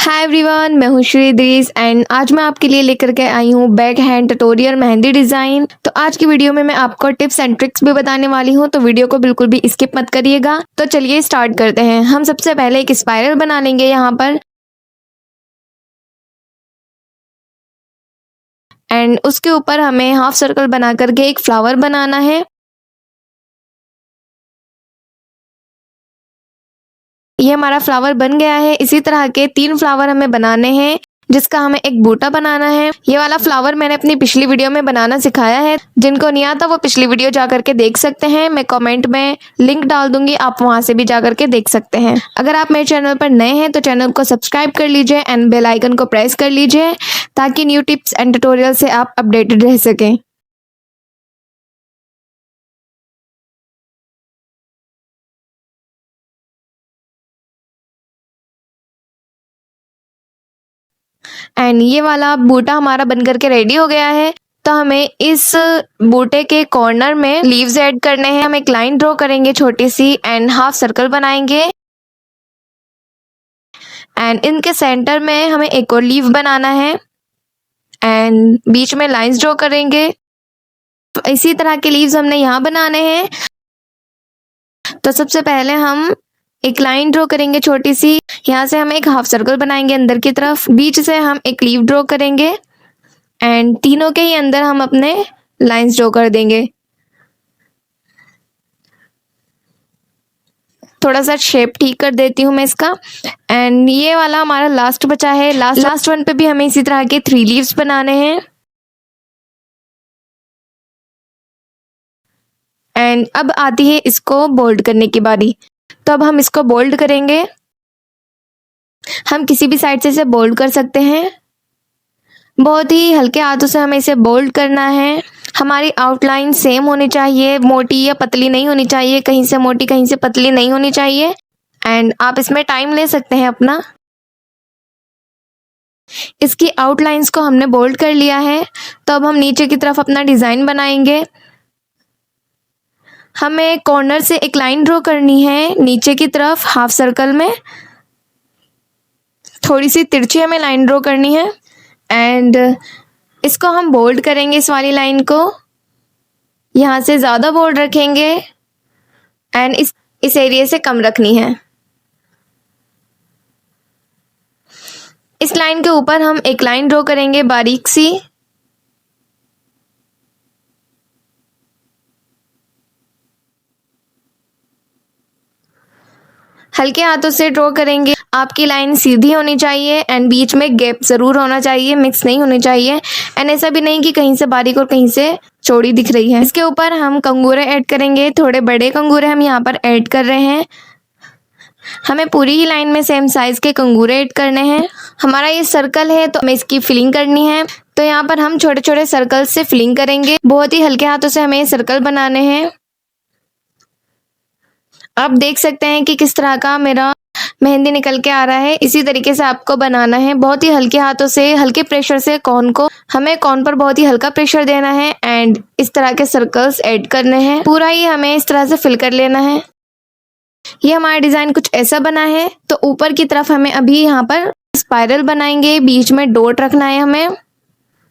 Hi everyone, मैं हूँ Shri द्रिस and आज मैं आपके लिए लेकर के आई हूँ back hand tutorial mehndi design. तो आज की वीडियो में मैं आपको टिप्स एंड ट्रिक्स भी बताने वाली हूँ, तो वीडियो को बिल्कुल भी स्किप मत करिएगा। तो चलिए स्टार्ट करते हैं। हम सबसे पहले एक स्पाइरल बना लेंगे यहाँ पर, एंड उसके ऊपर हमें हाफ सर्कल बना करके एक फ्लावर बनाना है। ये हमारा फ्लावर बन गया है। इसी तरह के 3 फ्लावर हमें बनाने हैं, जिसका हमें एक बूटा बनाना है। ये वाला फ्लावर मैंने अपनी पिछली वीडियो में बनाना सिखाया है। जिनको नहीं आता वो पिछली वीडियो जा करके देख सकते हैं। मैं कमेंट में लिंक डाल दूंगी, आप वहां से भी जा करके देख सकते हैं। अगर आप मेरे चैनल पर नए हैं तो चैनल को सब्सक्राइब कर लीजिए एंड बेल आइकन को प्रेस कर लीजिए, ताकि न्यू टिप्स एंड ट्यूटोरियल से आप अपडेटेड रह सकें। एंड ये वाला बूटा हमारा बन करके रेडी हो गया है। तो हमें इस बूटे के कॉर्नर में लीव्स ऐड करने हैं। हम एक लाइन ड्रॉ करेंगे छोटी सी एंड हाफ सर्कल बनाएंगे, एंड इनके सेंटर में हमें एक और लीव बनाना है एंड बीच में लाइंस ड्रॉ करेंगे। तो इसी तरह के लीव्स हमने यहाँ बनाने हैं। तो सबसे पहले हम एक लाइन ड्रॉ करेंगे छोटी सी। यहाँ से हम एक हाफ सर्कल बनाएंगे अंदर की तरफ, बीच से हम एक लीव ड्रॉ करेंगे एंड तीनों के ही अंदर हम अपने लाइंस ड्रॉ कर देंगे। थोड़ा सा शेप ठीक कर देती हूँ मैं इसका। एंड ये वाला हमारा लास्ट बचा है। लास्ट वन पे भी हमें इसी तरह के 3 लीव्स बनाने हैं। एंड अब आती है इसको बोल्ड करने की बारी। तो अब हम इसको बोल्ड करेंगे। हम किसी भी साइड से इसे बोल्ड कर सकते हैं। बहुत ही हल्के हाथों से हमें इसे बोल्ड करना है। हमारी आउटलाइन सेम होनी चाहिए, मोटी या पतली नहीं होनी चाहिए, कहीं से मोटी कहीं से पतली नहीं होनी चाहिए। एंड आप इसमें टाइम ले सकते हैं अपना। इसकी आउटलाइंस को हमने बोल्ड कर लिया है। तो अब हम नीचे की तरफ अपना डिज़ाइन बनाएंगे। हमें कॉर्नर से एक लाइन ड्रॉ करनी है नीचे की तरफ हाफ सर्कल में। थोड़ी सी तिरछी हमें लाइन ड्रॉ करनी है एंड इसको हम बोल्ड करेंगे। इस वाली लाइन को यहाँ से ज़्यादा बोल्ड रखेंगे एंड इस एरिया से कम रखनी है। इस लाइन के ऊपर हम एक लाइन ड्रॉ करेंगे बारीक सी। हल्के हाथों से ड्रॉ करेंगे। आपकी लाइन सीधी होनी चाहिए एंड बीच में गैप ज़रूर होना चाहिए, मिक्स नहीं होनी चाहिए। एंड ऐसा भी नहीं कि कहीं से बारीक और कहीं से चौड़ी दिख रही है। इसके ऊपर हम कंगूरे ऐड करेंगे। थोड़े बड़े कंगूरे हम यहाँ पर ऐड कर रहे हैं। हमें पूरी ही लाइन में सेम साइज़ के कंगूरे ऐड करने हैं। हमारा ये सर्कल है तो हमें इसकी फिलिंग करनी है। तो यहाँ पर हम छोटे छोटे सर्कल से फिलिंग करेंगे। बहुत ही हल्के हाथों से हमें ये सर्कल बनाने हैं। आप देख सकते हैं कि किस तरह का मेरा मेहंदी निकल के आ रहा है। इसी तरीके से आपको बनाना है। बहुत ही हल्के हाथों से, हल्के प्रेशर से हमें कॉर्न पर बहुत ही हल्का प्रेशर देना है एंड इस तरह के सर्कल्स ऐड करने हैं। पूरा ही हमें इस तरह से फिल कर लेना है। ये हमारा डिज़ाइन कुछ ऐसा बना है। तो ऊपर की तरफ हमें अभी यहाँ पर स्पाइरल बनाएंगे। बीच में डॉट रखना है। हमें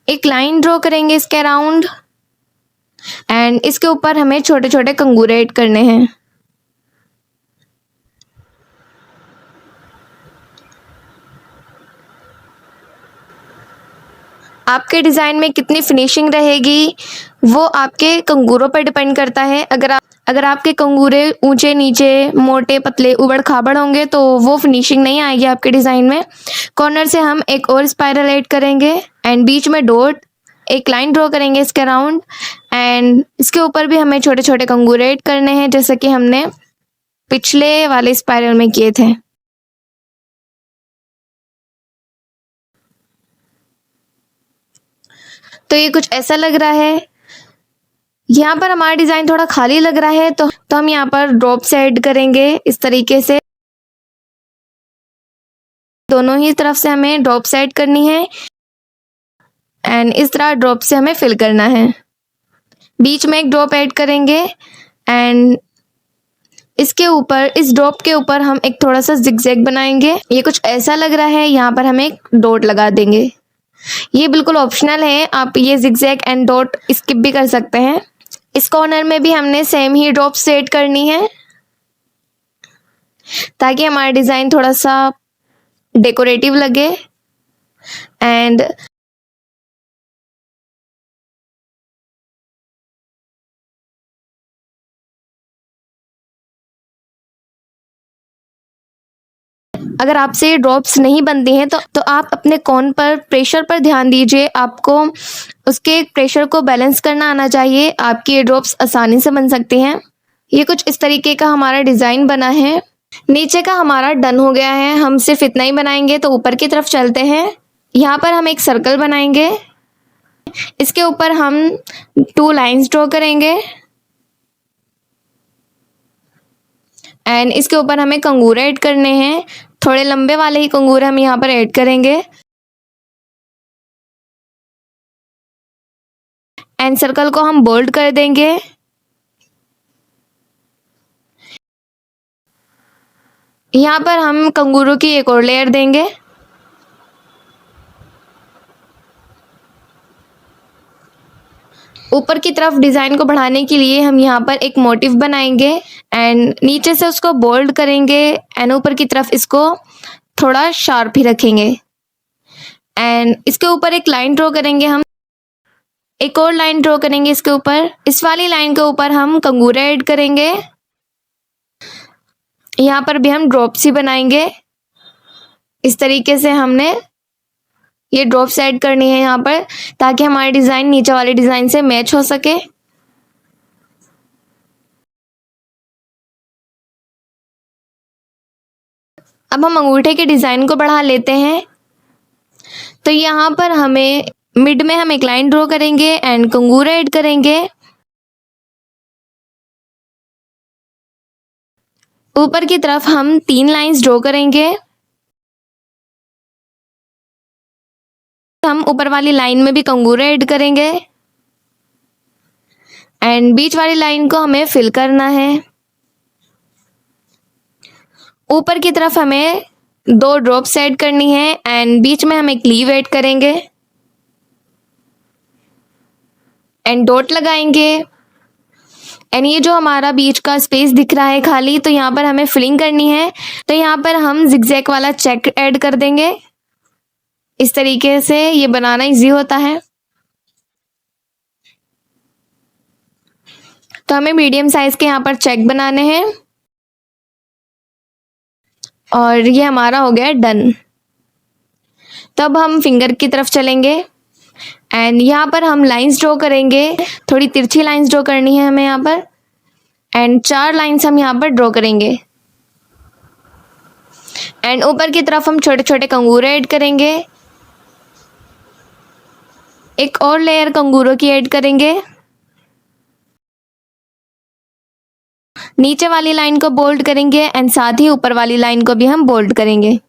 एक लाइन ड्रॉ करेंगे इसके अराउंड एंड इसके ऊपर हमें छोटे छोटे कंगूरे ऐड करने हैं। आपके डिज़ाइन में कितनी फिनिशिंग रहेगी वो आपके कंगूरों पर डिपेंड करता है। अगर आपके कंगूरे ऊंचे नीचे, मोटे पतले, उबड़ खाबड़ होंगे तो वो फिनिशिंग नहीं आएगी आपके डिज़ाइन में। कॉर्नर से हम एक और स्पाइरल ऐड करेंगे एंड बीच में डॉट, एक लाइन ड्रॉ करेंगे इसके अराउंड एंड इसके ऊपर भी हमें छोटे छोटे कंगूरे ऐड करने हैं, जैसे कि हमने पिछले वाले स्पाइरल में किए थे। तो ये कुछ ऐसा लग रहा है। यहाँ पर हमारा डिज़ाइन थोड़ा खाली लग रहा है तो हम यहाँ पर ड्रॉप्स ऐड करेंगे इस तरीके से। दोनों ही तरफ से हमें ड्रॉप्स ऐड करनी है एंड इस तरह ड्रॉप से हमें फिल करना है। बीच में एक ड्रॉप ऐड करेंगे एंड इसके ऊपर, इस ड्रॉप के ऊपर हम एक थोड़ा सा जिगजैग बनाएंगे। ये कुछ ऐसा लग रहा है, यहाँ पर हम एक डॉट लगा देंगे। ये बिल्कुल ऑप्शनल है, आप ये जिगजैग एंड डॉट स्किप भी कर सकते हैं। इस कॉर्नर में भी हमने सेम ही ड्रॉप सेट करनी है ताकि हमारा डिज़ाइन थोड़ा सा डेकोरेटिव लगे। एंड अगर आपसे ये ड्रॉप्स नहीं बनती हैं तो आप अपने कॉर्न पर प्रेशर पर ध्यान दीजिए। आपको उसके प्रेशर को बैलेंस करना आना चाहिए, आपकी ये ड्रॉप्स आसानी से बन सकती हैं। ये कुछ इस तरीके का हमारा डिज़ाइन बना है। नीचे का हमारा डन हो गया है, हम सिर्फ इतना ही बनाएंगे। तो ऊपर की तरफ चलते हैं। यहाँ पर हम एक सर्कल बनाएंगे, इसके ऊपर हम 2 लाइंस ड्रॉ करेंगे एंड इसके ऊपर हमें कंगूरे ऐड करने हैं। थोड़े लंबे वाले ही कंगूरे हम यहाँ पर ऐड करेंगे एंड सर्कल को हम बोल्ड कर देंगे। यहाँ पर हम कंगूरों की एक और लेयर देंगे। ऊपर की तरफ डिज़ाइन को बढ़ाने के लिए हम यहाँ पर एक मोटिव बनाएंगे एंड नीचे से उसको बोल्ड करेंगे एंड ऊपर की तरफ इसको थोड़ा शार्प ही रखेंगे एंड इसके ऊपर एक लाइन ड्रॉ करेंगे। हम एक और लाइन ड्रॉ करेंगे इसके ऊपर। इस वाली लाइन के ऊपर हम कंगूरे ऐड करेंगे। यहाँ पर भी हम ड्रॉप्स ही बनाएंगे। इस तरीके से हमने ये ड्रॉप्स ऐड करनी है यहाँ पर ताकि हमारा डिज़ाइन नीचे वाले डिज़ाइन से मैच हो सके। अब हम अंगूठे के डिज़ाइन को बढ़ा लेते हैं। तो यहाँ पर हमें मिड में हम एक लाइन ड्रॉ करेंगे एंड कंगूरे ऐड करेंगे। ऊपर की तरफ हम 3 लाइंस ड्रॉ करेंगे। हम ऊपर वाली लाइन में भी कंगूरे ऐड करेंगे एंड बीच वाली लाइन को हमें फिल करना है। ऊपर की तरफ हमें 2 ड्रॉप्स ऐड करनी है एंड बीच में हम एक लीव ऐड करेंगे एंड डॉट लगाएंगे एंड ये जो हमारा बीच का स्पेस दिख रहा है खाली, तो यहाँ पर हमें फिलिंग करनी है। तो यहाँ पर हम जिगजैग वाला चेक ऐड कर देंगे। इस तरीके से ये बनाना इजी होता है। तो हमें मीडियम साइज के यहाँ पर चेक बनाने हैं और ये हमारा हो गया डन। तब हम फिंगर की तरफ चलेंगे एंड यहाँ पर हम लाइंस ड्रॉ करेंगे। थोड़ी तिरछी लाइंस ड्रॉ करनी है हमें यहाँ पर एंड 4 लाइंस हम यहाँ पर ड्रॉ करेंगे एंड ऊपर की तरफ हम छोटे छोटे कंगूरे ऐड करेंगे। एक और लेयर कंगूरों की ऐड करेंगे। नीचे वाली लाइन को बोल्ड करेंगे एंड साथ ही ऊपर वाली लाइन को भी हम बोल्ड करेंगे।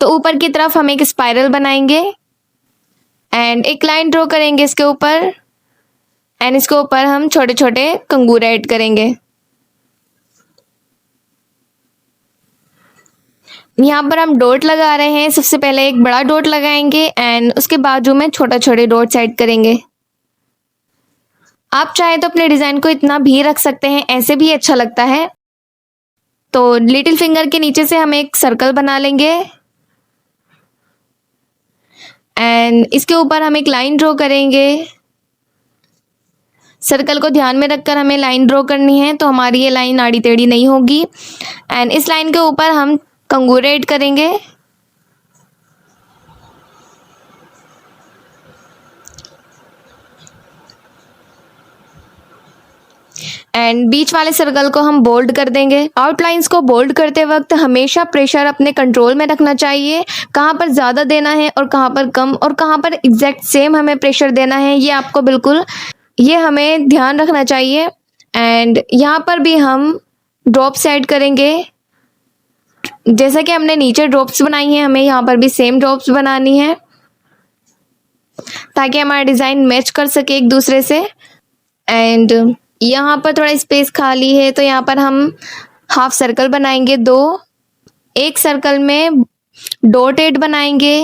तो ऊपर की तरफ हम एक स्पाइरल बनाएंगे एंड एक लाइन ड्रॉ करेंगे इसके ऊपर एंड इसके ऊपर हम छोटे छोटे कंगूरे ऐड करेंगे। यहाँ पर हम डॉट लगा रहे हैं। सबसे पहले एक बड़ा डॉट लगाएंगे एंड उसके बाजू में छोटे छोटे डॉट्स ऐड करेंगे। आप चाहे तो अपने डिज़ाइन को इतना भी रख सकते हैं, ऐसे भी अच्छा लगता है। तो लिटिल फिंगर के नीचे से हम एक सर्कल बना लेंगे एंड इसके ऊपर हम एक लाइन ड्रॉ करेंगे। सर्कल को ध्यान में रखकर हमें लाइन ड्रॉ करनी है, तो हमारी ये लाइन आड़ी टेढ़ी नहीं होगी एंड इस लाइन के ऊपर हम कंगूरे ऐड करेंगे एंड बीच वाले सर्कल को हम बोल्ड कर देंगे। आउटलाइंस को बोल्ड करते वक्त हमेशा प्रेशर अपने कंट्रोल में रखना चाहिए, कहाँ पर ज़्यादा देना है और कहाँ पर कम और कहाँ पर एग्जैक्ट सेम हमें प्रेशर देना है, ये आपको बिल्कुल ये हमें ध्यान रखना चाहिए। एंड यहाँ पर भी हम ड्रॉप्स ऐड करेंगे। जैसा कि हमने नीचे ड्रॉप्स बनाई हैं, हमें यहाँ पर भी सेम ड्रॉप्स बनानी है ताकि हमारा डिज़ाइन मैच कर सके एक दूसरे से। एंड यहाँ पर थोड़ा स्पेस खाली है तो यहाँ पर हम हाफ सर्कल बनाएंगे दो, एक सर्कल में डॉटेड बनाएंगे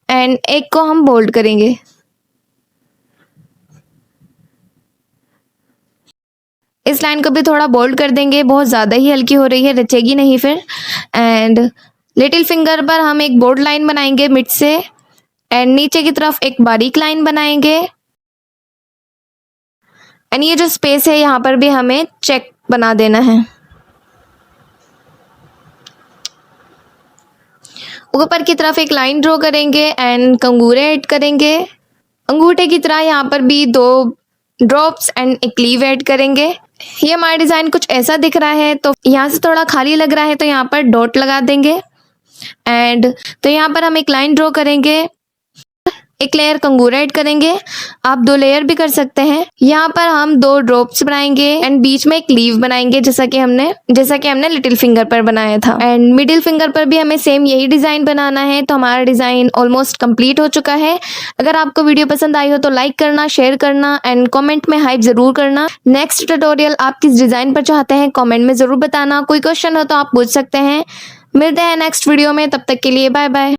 एंड एक को हम बोल्ड करेंगे। इस लाइन को भी थोड़ा बोल्ड कर देंगे, बहुत ज़्यादा ही हल्की हो रही है, रचेगी नहीं फिर। एंड लिटिल फिंगर पर हम एक बोल्ड लाइन बनाएंगे मिड से एंड नीचे की तरफ एक बारीक लाइन बनाएंगे एंड ये जो स्पेस है यहाँ पर भी हमें चेक बना देना है। ऊपर की तरफ एक लाइन ड्रॉ करेंगे एंड कंगूरे ऐड करेंगे। अंगूठे की तरह यहाँ पर भी 2 ड्रॉप्स एंड एक लीव ऐड करेंगे। ये हमारा डिज़ाइन कुछ ऐसा दिख रहा है, तो यहाँ से थोड़ा खाली लग रहा है तो यहाँ पर डॉट लगा देंगे एंड तो यहाँ पर हम एक लाइन ड्रॉ करेंगे, एक लेयर कंगूरा ऐड करेंगे। आप 2 लेयर भी कर सकते हैं। यहाँ पर हम 2 ड्रॉप्स बनाएंगे एंड बीच में एक लीव बनाएंगे जैसा कि हमने लिटिल फिंगर पर बनाया था। एंड मिडिल फिंगर पर भी हमें सेम यही डिजाइन बनाना है। तो हमारा डिजाइन ऑलमोस्ट कंप्लीट हो चुका है। अगर आपको वीडियो पसंद आई हो तो लाइक करना, शेयर करना एंड कॉमेंट में हाइप जरूर करना। नेक्स्ट ट्यूटोरियल आप किस डिजाइन पर चाहते हैं कॉमेंट में जरूर बताना। कोई क्वेश्चन हो तो आप पूछ सकते हैं। मिलते हैं नेक्स्ट वीडियो में, तब तक के लिए बाय बाय।